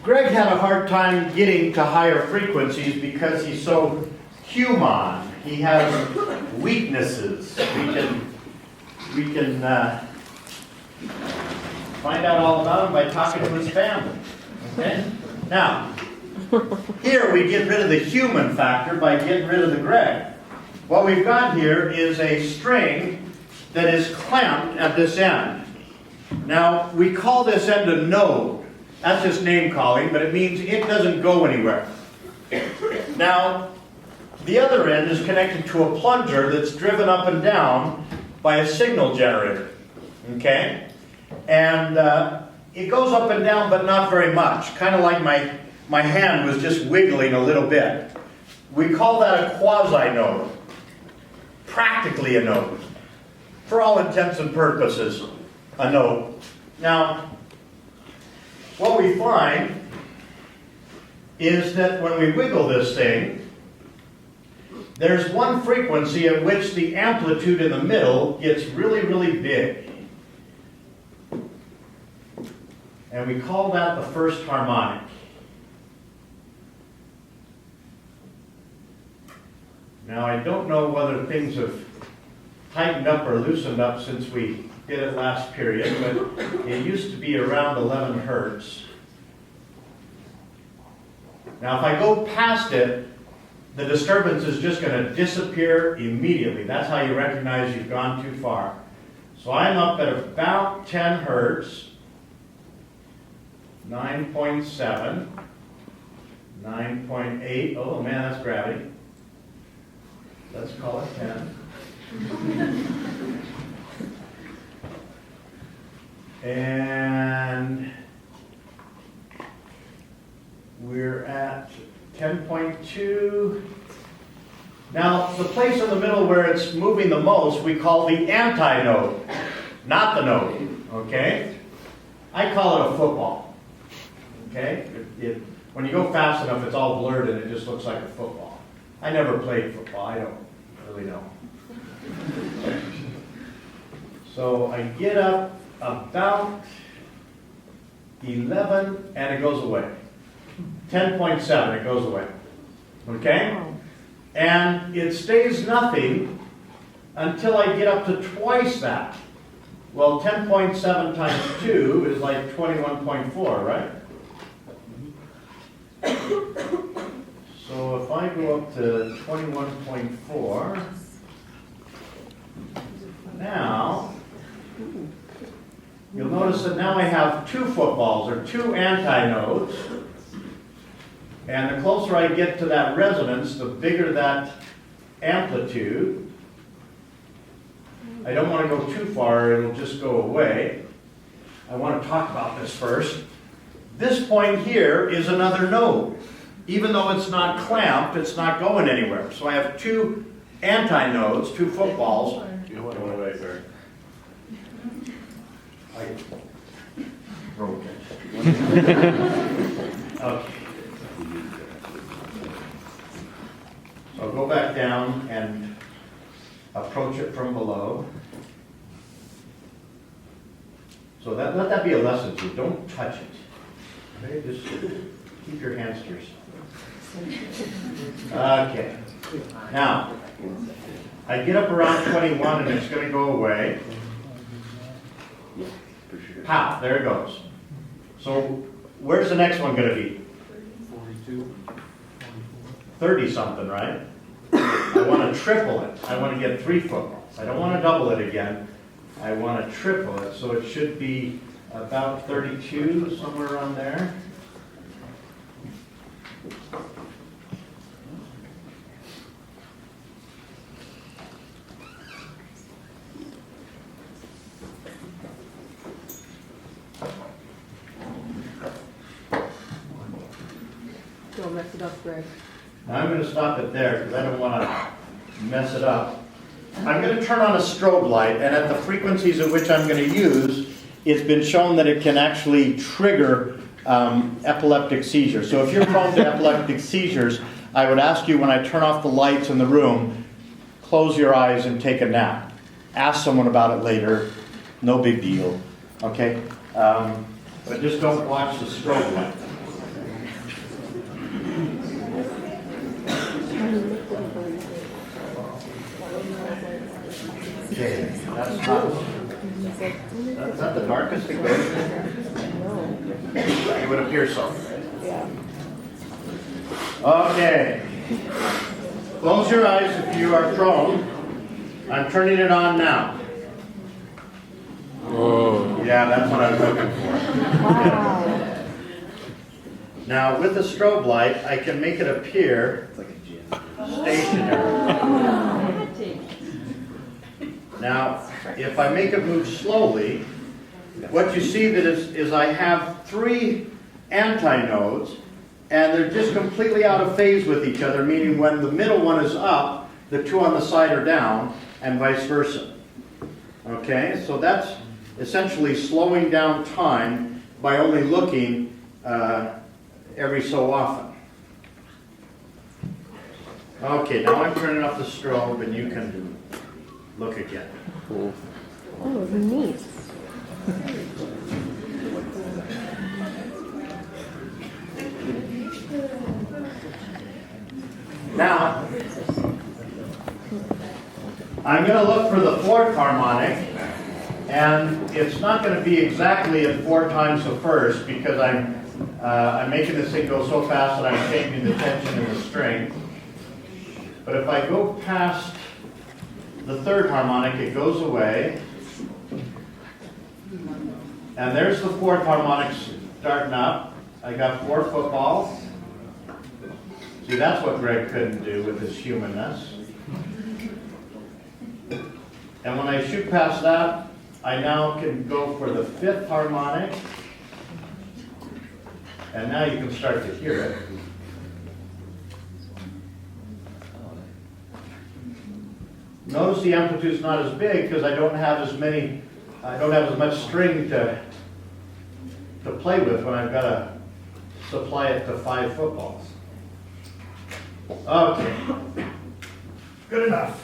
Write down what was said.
Greg had a hard time getting to higher frequencies because he's so human. He has weaknesses. We can find out all about him by talking to his family. Okay? Now, here we get rid of the human factor by getting rid of the Greg. What we've got here is a string that is clamped at this end. Now, we call this end a node. That's just name calling, but it means it doesn't go anywhere. Now, the other end is connected to a plunger that's driven up and down by a signal generator. Okay? And it goes up and down, but not very much. Kind of like my hand was just wiggling a little bit. We call that a quasi-node. Practically a node. For all intents and purposes, a node. Now, what we find is that when we wiggle this thing, there's one frequency at which the amplitude in the middle gets really, really big. And we call that the first harmonic. Now, I don't know whether things have tightened up or loosened up since we did it last period, but it used to be around 11 hertz. Now, if I go past it, the disturbance is just going to disappear immediately. That's how you recognize you've gone too far. So I'm up at about 10 hertz, 9.7, 9.8. Oh man, that's gravity. Let's call it 10. And we're at 10.2. Now, the place in the middle where it's moving the most, we call the anti-node, not the node, okay? I call it a football, okay? When you go fast enough, it's all blurred and it just looks like a football. I never played football. I don't really know. So I get up about 11 and it goes away. 10.7, it goes away. Okay? And it stays nothing until I get up to twice that. Well, 10.7 times 2 is like 21.4, right? So if I go up to 21.4, now, you'll notice that now I have two footballs, or two antinodes. And the closer I get to that resonance, the bigger that amplitude. I don't want to go too far, it'll just go away. I want to talk about this first. This point here is another node. Even though it's not clamped, it's not going anywhere. So I have two antinodes, two footballs. Going away, sir. I broke it. Okay. So I'll go back down and approach it from below. So let that be a lesson to you. Don't touch it. Okay? Just keep your hands to yourself. Okay. Now, I get up around 21 and it's going to go away. Pow, there it goes. So where's the next one going to be? 42. 30 something, right? I want to triple it. I want to get 3 footballs. I don't want to double it again. I want to triple it. So it should be about 32, somewhere around there. Don't mess it up, Greg. Now I'm going to stop it there because I don't want to mess it up. I'm going to turn on a strobe light, and at the frequencies at which I'm going to use, it's been shown that it can actually trigger epileptic seizures. So if you're prone to epileptic seizures, I would ask you when I turn off the lights in the room, close your eyes and take a nap. Ask someone about it later. No big deal. Okay? But just don't watch the strobe light. Okay, that's not the darkest it goes. It would appear so. Yeah. Okay. Close your eyes if you are prone. I'm turning it on now. Oh. Yeah, that's what I was looking for. Wow. Now, with the strobe light, I can make it appear stationary. Now, if I make it move slowly, what you see that is I have 3 antinodes, and they're just completely out of phase with each other, meaning when the middle one is up, the 2 on the side are down, and vice versa. Okay, so that's essentially slowing down time by only looking every so often. Okay, now I'm turning off the strobe, and you can look again. Cool. Oh, neat. Now, I'm going to look for the 4th harmonic, and it's not going to be exactly at 4 times the first because I'm making this thing go so fast that I'm changing the tension in the string. But if I go past the 3rd harmonic, it goes away. And there's the 4th harmonic starting up. I got 4 footballs. See, that's what Greg couldn't do with his humanness. And when I shoot past that, I now can go for the 5th harmonic. And now you can start to hear it. Notice the amplitude is not as big because I don't have as much string to play with when I've got to supply it to 5 footballs. Okay, good enough.